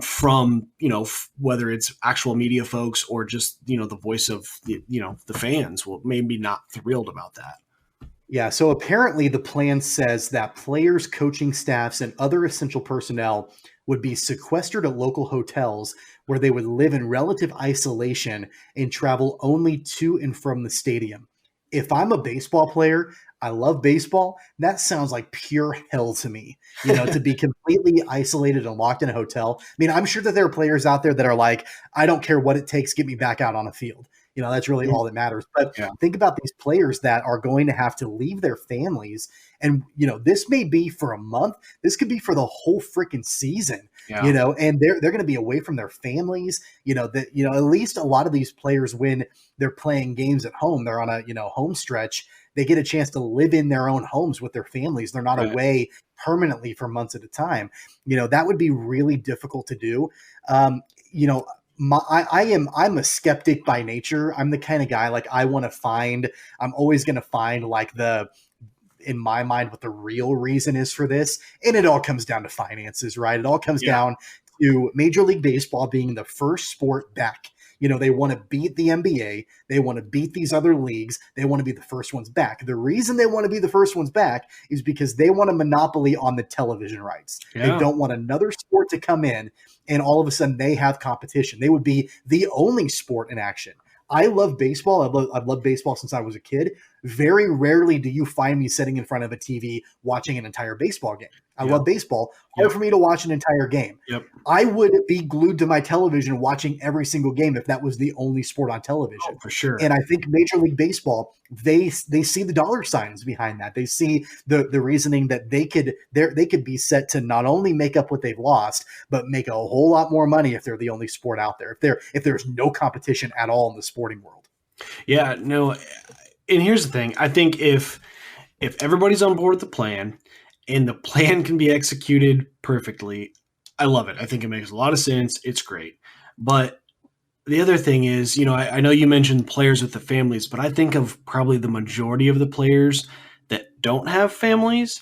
from, whether it's actual media folks or just, the voice of, the fans will maybe not thrilled about that. Yeah. So apparently the plan says that players, coaching staffs, and other essential personnel would be sequestered at local hotels where they would live in relative isolation and travel only to and from the stadium. If I'm a baseball player, I love baseball. That sounds like pure hell to me, to be completely isolated and locked in a hotel. I mean, I'm sure that there are players out there that are like, I don't care what it takes, get me back out on a field. That's really all that matters. But think about these players that are going to have to leave their families. And, this may be for a month. This could be for the whole freaking season, and they're going to be away from their families. At least a lot of these players, when they're playing games at home, they're on a, home stretch. They get a chance to live in their own homes with their families. They're not away permanently for months at a time. That would be really difficult to do. I'm a skeptic by nature. I'm the kind of guy, like, I'm always going to find in my mind what the real reason is for this. And it all comes down to finances, right? It all comes down to Major League Baseball being the first sport back. They want to beat the NBA. They want to beat these other leagues. They want to be the first ones back. The reason they want to be the first ones back is because they want a monopoly on the television rights. They don't want another sport to come in and all of a sudden they have competition. They would be the only sport in action. I love baseball. I've loved baseball since I was a kid. Very rarely do you find me sitting in front of a TV watching an entire baseball game. I love baseball. Hard for me to watch an entire game. I would be glued to my television watching every single game if that was the only sport on television. Oh, for sure. And I think Major League Baseball, they see the dollar signs behind that. They see the reasoning that they could be set to not only make up what they've lost, but make a whole lot more money if they're the only sport out there. If there's no competition at all in the sporting world. Yeah, no. And here's the thing. I think if everybody's on board with the plan and the plan can be executed perfectly, I love it. I think it makes a lot of sense. It's great. But the other thing is, I know you mentioned players with the families, but I think of probably the majority of the players that don't have families.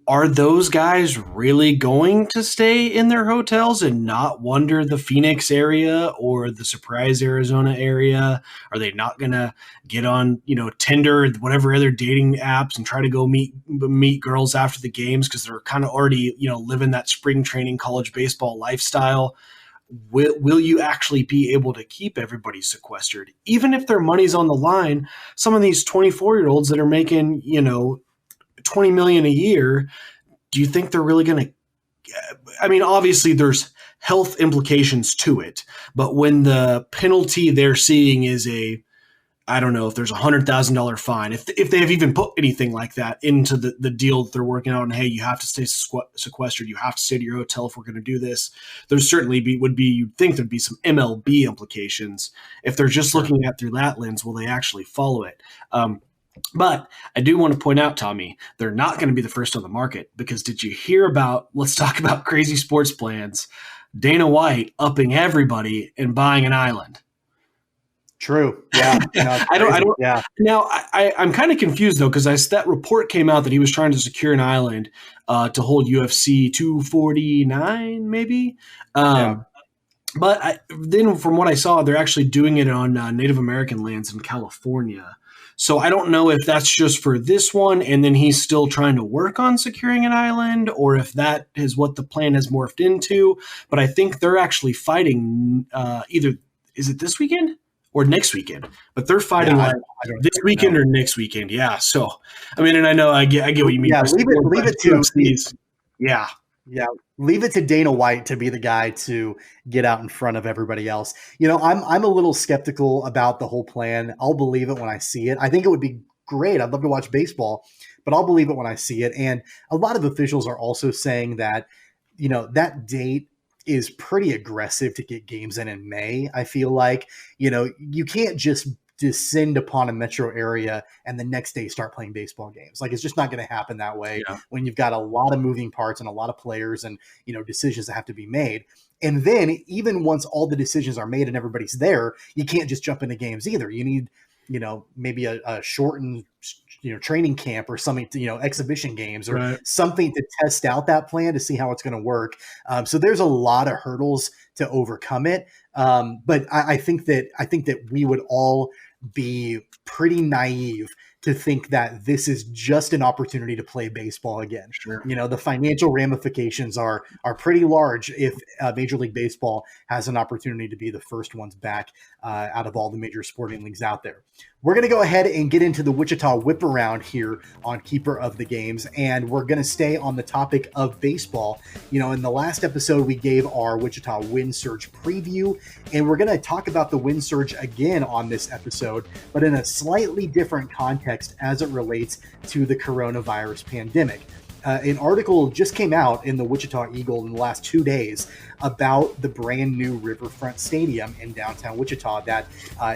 Are those guys really going to stay in their hotels and not wander the Phoenix area or the Surprise, Arizona area? Are they not going to get on, Tinder, whatever other dating apps and try to go meet girls after the games because they're kind of already, living that spring training college baseball lifestyle? Will you actually be able to keep everybody sequestered? Even if their money's on the line, some of these 24-year-olds that are making, $20 million a year, do you think they're really going to? I mean, obviously there's health implications to it, but when the penalty they're seeing is I don't know if there's $100,000 fine, if they have even put anything like that into the deal that they're working out, and hey, you have to stay sequestered, you have to stay to your hotel if we're going to do this. There's certainly you'd think there'd be some MLB implications. If they're just looking at through that lens, will they actually follow it? But I do want to point out, Tommy, they're not going to be the first on the market, because did you hear about, let's talk about crazy sports plans, Dana White upping everybody and buying an island? True. Yeah. No, I don't. Yeah. Now I'm kind of confused though, because that report came out that he was trying to secure an island to hold UFC 249, maybe. But then from what I saw, they're actually doing it on Native American lands in California. So I don't know if that's just for this one, and then he's still trying to work on securing an island, or if that is what the plan has morphed into. But I think they're actually fighting either, is it this weekend or next weekend? But they're fighting this weekend or next weekend. Yeah. So, I mean, and I know I get what you mean. Yeah, leave it to UFCs. Yeah. Yeah, leave it to Dana White to be the guy to get out in front of everybody else. I'm a little skeptical about the whole plan. I'll believe it when I see it. I think it would be great. I'd love to watch baseball, but I'll believe it when I see it. And a lot of officials are also saying that, that date is pretty aggressive to get games in May. I feel like, you can't just descend upon a metro area and the next day start playing baseball games. Like, it's just not going to happen that way when you've got a lot of moving parts and a lot of players and, decisions that have to be made. And then even once all the decisions are made and everybody's there, you can't just jump into games either. You need, maybe a shortened, training camp or something, exhibition games or something to test out that plan to see how it's going to work. So there's a lot of hurdles to overcome it. But I think that we would all be pretty naive to think that this is just an opportunity to play baseball again. Sure. The financial ramifications are pretty large if Major League Baseball has an opportunity to be the first ones back out of all the major sporting leagues out there. We're going to go ahead and get into the Wichita Whiparound here on Keeper of the Games, and we're going to stay on the topic of baseball. In the last episode, we gave our Wichita wind surge preview, and we're going to talk about the wind surge again on this episode, but in a slightly different context as it relates to the coronavirus pandemic. An article just came out in the Wichita Eagle in the last 2 days about the brand new Riverfront Stadium in downtown Wichita that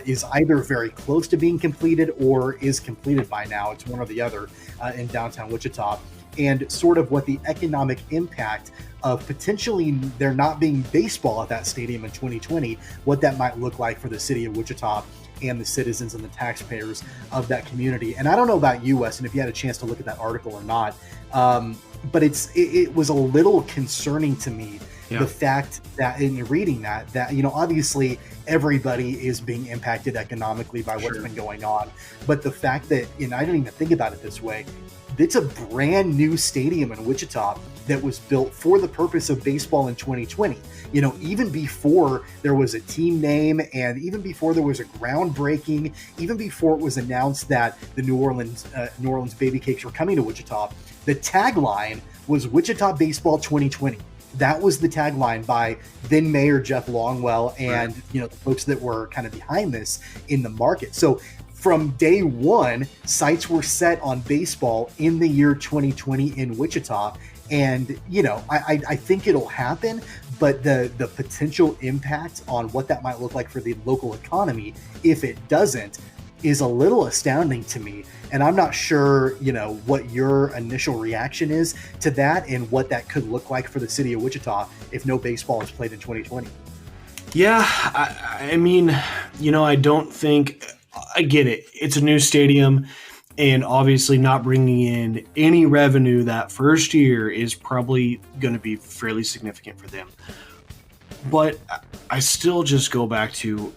is either very close to being completed or is completed by now. It's one or the other in downtown Wichita, and sort of what the economic impact of potentially there not being baseball at that stadium in 2020, what that might look like for the city of Wichita and the citizens and the taxpayers of that community. And I don't know about you, Wes, and if you had a chance to look at that article or not, but it was a little concerning to me, the fact that in reading that obviously everybody is being impacted economically by what's been going on, but the fact that, I didn't even think about it this way, it's a brand new stadium in Wichita that was built for the purpose of baseball in 2020. Even before there was a team name, and even before there was a groundbreaking, even before it was announced that the New Orleans Baby Cakes were coming to Wichita, the tagline was Wichita Baseball 2020. That was the tagline by then Mayor Jeff Longwell and the folks that were kind of behind this in the market. So from day one, sights were set on baseball in the year 2020 in Wichita. And, I think it'll happen, but the potential impact on what that might look like for the local economy, if it doesn't, is a little astounding to me. And I'm not sure, what your initial reaction is to that and what that could look like for the city of Wichita if no baseball is played in 2020. Yeah, I mean, I don't think – I get it. It's a new stadium, and obviously not bringing in any revenue that first year is probably going to be fairly significant for them. But I still just go back to,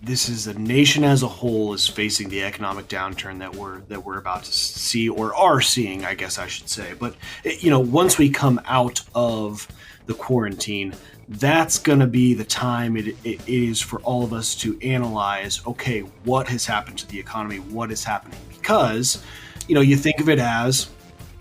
this is the nation as a whole is facing the economic downturn that we're about to see, or are seeing, I guess I should say. But once we come out of the quarantine, that's going to be the time it is for all of us to analyze, okay, what has happened to the economy, what is happening? Because, you think of it as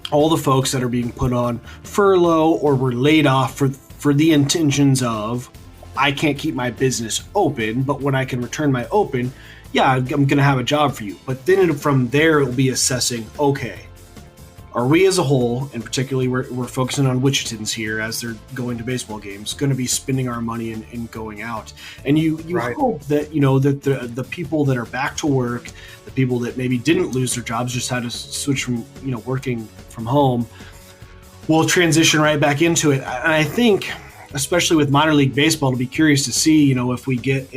all the folks that are being put on furlough or were laid off for the intentions of, I can't keep my business open, but when I can return my open, I'm going to have a job for you. But then from there, it'll be assessing, okay, are we as a whole, and particularly we're focusing on Wichitans here as they're going to baseball games, going to be spending our money and going out? And you hope that, that the people that are back to work, the people that maybe didn't lose their jobs, just had to switch from, working from home, will transition right back into it. And I think, especially with minor league baseball, to be curious to see, if we get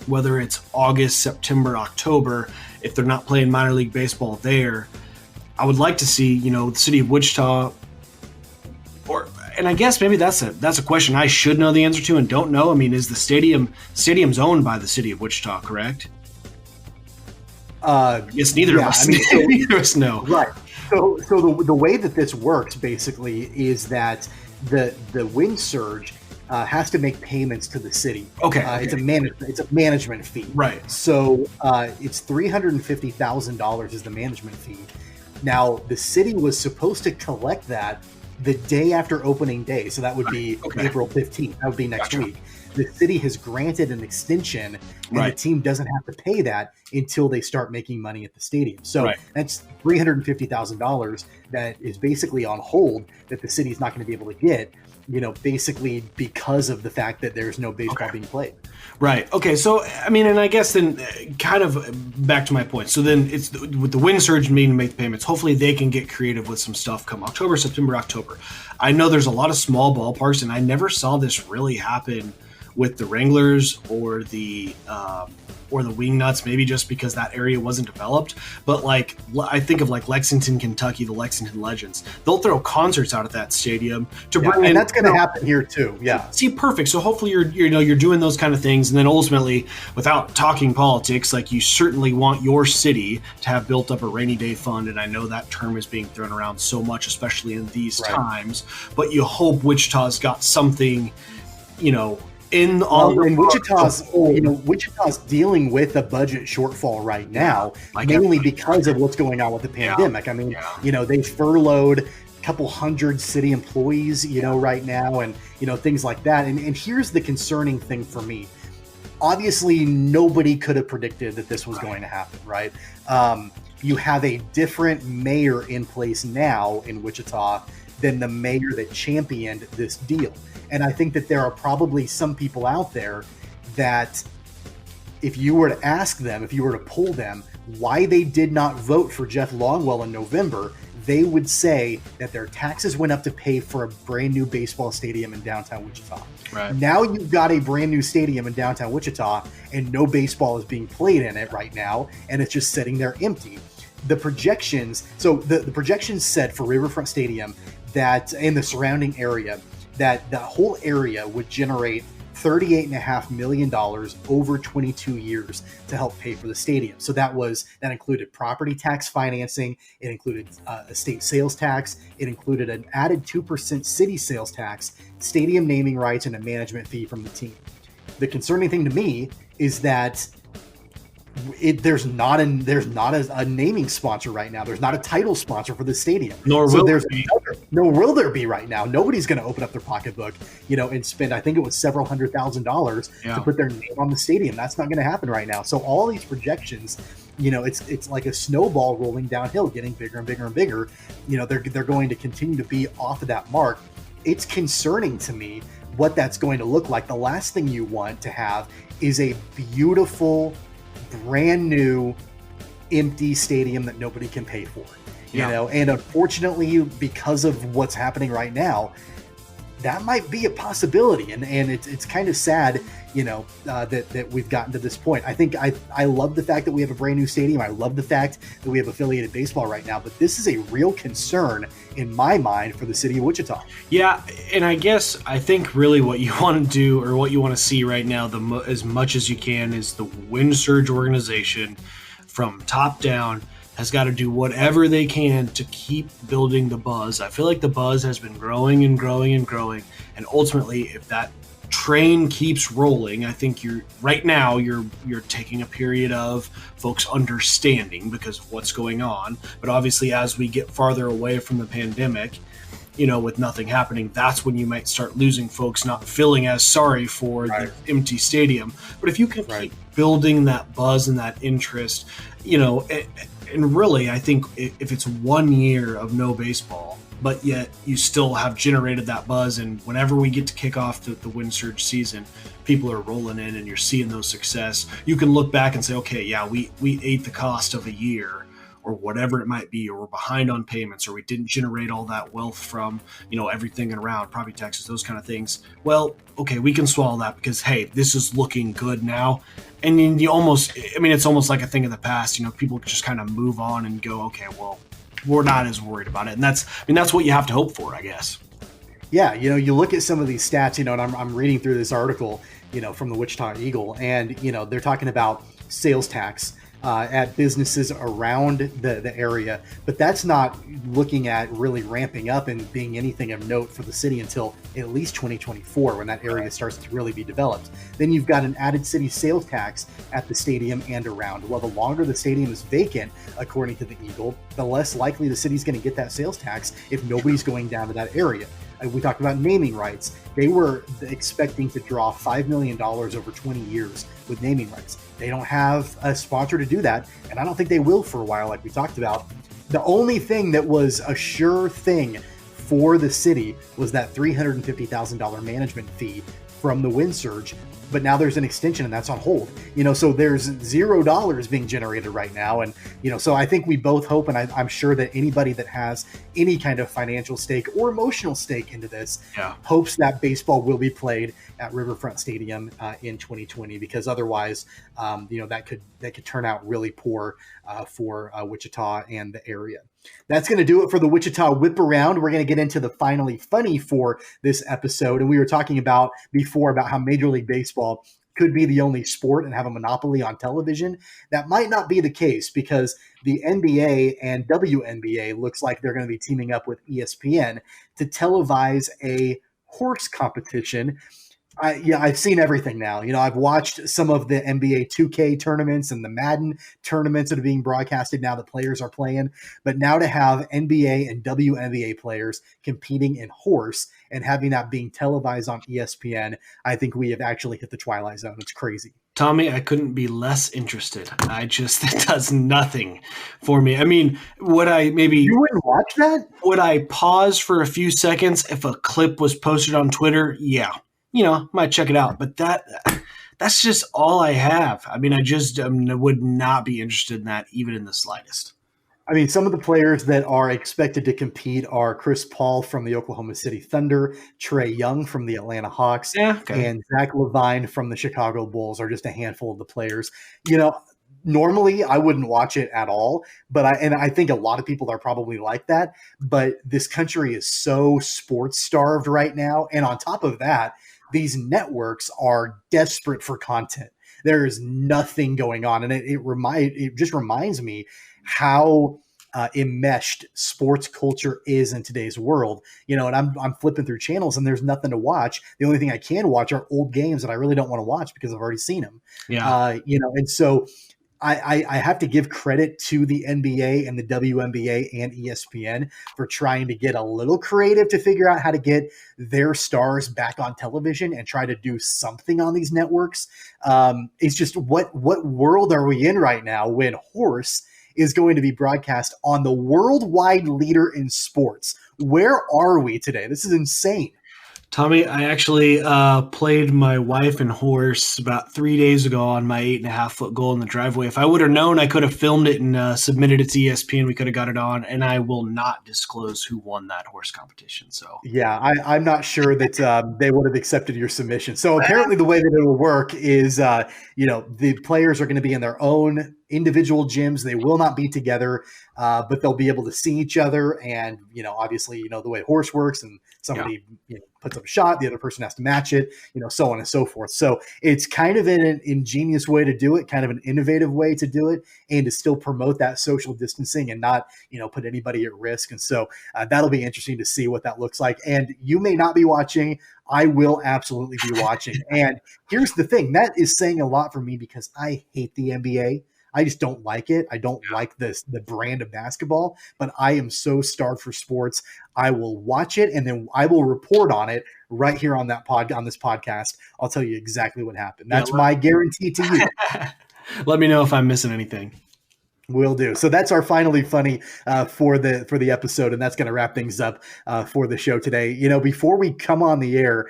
whether it's August, September, October, if they're not playing minor league baseball there, I would like to see, the city of Wichita, and I guess maybe that's a question I should know the answer to and don't know. I mean, is the stadium's owned by the city of Wichita, correct? Yes, neither of us. Neither of us know. Right. So the way that this works basically is that the wind surge has to make payments to the city. Okay. It's a management fee. Right. So it's $350,000 is the management fee. Now the city was supposed to collect that the day after opening day, so that would be April 15th. That would be next week. The city has granted an extension, and the team doesn't have to pay that until they start making money at the stadium. So that's $350,000 that is basically on hold that the city's not going to be able to get, basically because of the fact that there's no baseball being played. Right. Okay. So, I mean, and I guess then kind of back to my point. So then it's with the wind surge needing to make payments, hopefully they can get creative with some stuff come September, October. I know there's a lot of small ballparks, and I never saw this really happen with the Wranglers or the Wingnuts, maybe just because that area wasn't developed. But like, I think of like Lexington, Kentucky, the Lexington Legends. They'll throw concerts out at that stadium to bring in. And that's going to happen here too. Yeah. See, perfect. So hopefully you're doing those kind of things, and then ultimately, without talking politics, like you certainly want your city to have built up a rainy day fund. And I know that term is being thrown around so much, especially in these times. But you hope Wichita's got something, in Wichita's dealing with a budget shortfall right now, mainly because of what's going on with the pandemic. I mean, they furloughed a couple hundred city employees, right now, and things like that. And here's the concerning thing for me. Obviously, nobody could have predicted that this was going to happen, right? You have a different mayor in place now in Wichita than the mayor that championed this deal. And I think that there are probably some people out there that if you were to ask them, if you were to poll them why they did not vote for Jeff Longwell in November, they would say that their taxes went up to pay for a brand new baseball stadium in downtown Wichita. Right. Now you've got a brand new stadium in downtown Wichita and no baseball is being played in it right now, and it's just sitting there empty. The projections, the projections said for Riverfront Stadium that in the surrounding area, that the whole area would generate $38.5 million over 22 years to help pay for the stadium. So that included property tax financing, it included a state sales tax, it included an added 2% city sales tax, stadium naming rights, and a management fee from the team. The concerning thing to me is that there's not a naming sponsor right now. There's not a title sponsor for the stadium. Nor will there be right now. Nobody's going to open up their pocketbook, and spend, I think it was several $100,000 to put their name on the stadium. That's not going to happen right now. So all these projections, it's like a snowball rolling downhill, getting bigger and bigger and bigger. They're going to continue to be off of that mark. It's concerning to me what that's going to look like. The last thing you want to have is a beautiful, brand new, empty stadium that nobody can pay for, and unfortunately, because of what's happening right now, that might be a possibility, and it's kind of sad, that we've gotten to this point. I think I love the fact that we have a brand new stadium. I love the fact that we have affiliated baseball right now, but this is a real concern in my mind for the city of Wichita. Yeah, and I think really what you want to do, or what you want to see right now, as much as you can, is the Wind Surge organization from top down has got to do whatever they can to keep building the buzz. I feel like the buzz has been growing and growing and growing, and ultimately, if that train keeps rolling, I think you're taking a period of folks understanding because of what's going on. But obviously, as we get farther away from the pandemic, with nothing happening, that's when you might start losing folks, not feeling as sorry for the empty stadium. But if you can keep building that buzz and that interest, and really, I think if it's 1 year of no baseball, but yet you still have generated that buzz, and whenever we get to kick off the Wind Surge season, people are rolling in and you're seeing those success, you can look back and say, okay, yeah, we ate the cost of a year or whatever it might be, or we're behind on payments, or we didn't generate all that wealth from, everything around property taxes, those kind of things. Well, okay, we can swallow that because, hey, this is looking good now. And then it's almost like a thing of the past, people just kind of move on and go, okay, well, we're not as worried about it. And that's what you have to hope for, I guess. Yeah. You look at some of these stats, and I'm reading through this article, from the Wichita Eagle, and, they're talking about sales tax at businesses around the area, but that's not looking at really ramping up and being anything of note for the city until at least 2024, when that area starts to really be developed. Then you've got an added city sales tax at the stadium and around. Well, the longer the stadium is vacant, according to the Eagle, the less likely the city's going to get that sales tax if nobody's going down to that area. We talked about naming rights. They were expecting to draw $5 million over 20 years with naming rights. They don't have a sponsor to do that, and I don't think they will for a while, like we talked about. The only thing that was a sure thing for the city was that $350,000 management fee from the Wind Surge. but now there's an extension and that's on hold. So there's $0 being generated right now. And, so I think we both hope, and I'm sure that anybody that has any kind of financial stake or emotional stake into this hopes that baseball will be played at Riverfront Stadium in 2020, because otherwise, that could turn out really poor for Wichita and the area. That's going to do it for the Wichita Whiparound. We're going to get into the Finally Funny for this episode. And we were talking before about how Major League Baseball could be the only sport and have a monopoly on television. That might not be the case, because the NBA and WNBA looks like they're going to be teaming up with ESPN to televise a horse competition. I've seen everything now. I've watched some of the NBA 2K tournaments and the Madden tournaments that are being broadcasted now that players are playing. But now to have NBA and WNBA players competing in horse and having that being televised on ESPN, I think we have actually hit the twilight zone. It's crazy. Tommy, I couldn't be less interested. It does nothing for me. I mean, you wouldn't watch that? Would I pause for a few seconds if a clip was posted on Twitter? Yeah. Might check it out, but that's just all I have. I mean, I just would not be interested in that, even in the slightest. I mean, some of the players that are expected to compete are Chris Paul from the Oklahoma City Thunder, Trae Young from the Atlanta Hawks, and Zach LaVine from the Chicago Bulls are just a handful of the players. Normally I wouldn't watch it at all, but I think a lot of people are probably like that. But this country is so sports starved right now, and on top of that, these networks are desperate for content. There is nothing going on, and it just reminds me how enmeshed sports culture is in today's world. And I'm flipping through channels and there's nothing to watch. The only thing I can watch are old games that I really don't want to watch because I've already seen them. And so I have to give credit to the NBA and the WNBA and ESPN for trying to get a little creative to figure out how to get their stars back on television and try to do something on these networks. It's just what world are we in right now when horse is going to be broadcast on the worldwide leader in sports? Where are we today? This is insane. Tommy, I actually played my wife and horse about 3 days ago on my 8.5-foot goal in the driveway. If I would have known, I could have filmed it and submitted it to ESPN. We could have got it on, and I will not disclose who won that horse competition. So yeah, I'm not sure that they would have accepted your submission. So apparently the way that it will work is, the players are going to be in their own individual gyms. They will not be together, but they'll be able to see each other. And, obviously, the way horse works, and somebody puts up a shot, the other person has to match it, so on and so forth. So it's kind of an ingenious way to do it, kind of an innovative way to do it, and to still promote that social distancing and not, put anybody at risk. And so that'll be interesting to see what that looks like. And you may not be watching. I will absolutely be watching. And here's the thing, that is saying a lot for me because I hate the NBA. I just don't like it. I don't like the brand of basketball, but I am so starved for sports. I will watch it, and then I will report on it right here on this podcast. I'll tell you exactly what happened. That's my guarantee to you. Let me know if I'm missing anything. Will do. So that's our Finally Funny for the episode, and that's going to wrap things up for the show today. Before we come on the air,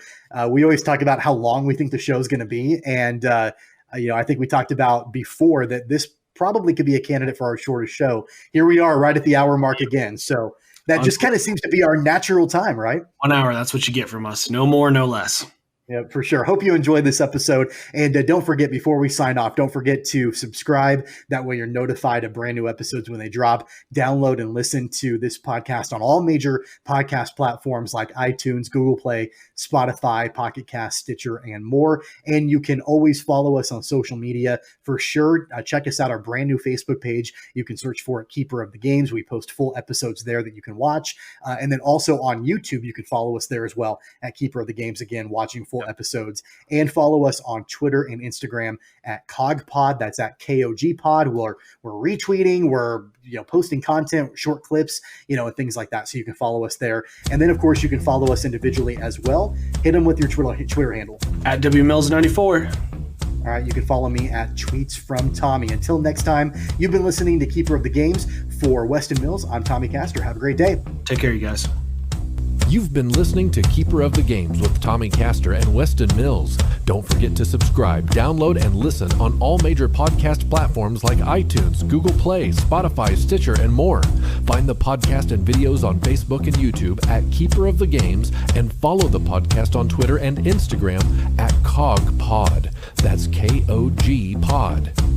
we always talk about how long we think the show is going to be, and I think we talked about before that this probably could be a candidate for our shortest show. Here we are right at the hour mark again. So that just kind of seems to be our natural time, right? 1 hour. That's what you get from us. No more, no less. Yeah, for sure. Hope you enjoyed this episode. And don't forget, before we sign off, don't forget to subscribe. That way you're notified of brand new episodes when they drop. Download and listen to this podcast on all major podcast platforms like iTunes, Google Play, Spotify, Pocket Cast, Stitcher, and more. And you can always follow us on social media for sure. Check us out, our brand new Facebook page. You can search for it, Keeper of the Games. We post full episodes there that you can watch. And then also on YouTube, you can follow us there as well at Keeper of the Games. Again, watching full episodes, and follow us on Twitter and Instagram at KOGpod. That's at KOGpod. We're retweeting, we're posting content, short clips, and things like that. So you can follow us there. And then of course you can follow us individually as well. Hit them with your Twitter handle at WMills94. All right, you can follow me at Tweets from Tommy. Until next time, you've been listening to Keeper of the Games. For Weston Mills, I'm Tommy Castor. Have a great day. Take care, you guys. You've been listening to Keeper of the Games with Tommy Castor and Weston Mills. Don't forget to subscribe, download, and listen on all major podcast platforms like iTunes, Google Play, Spotify, Stitcher, and more. Find the podcast and videos on Facebook and YouTube at Keeper of the Games, and follow the podcast on Twitter and Instagram at KOGpod. That's KOG Pod.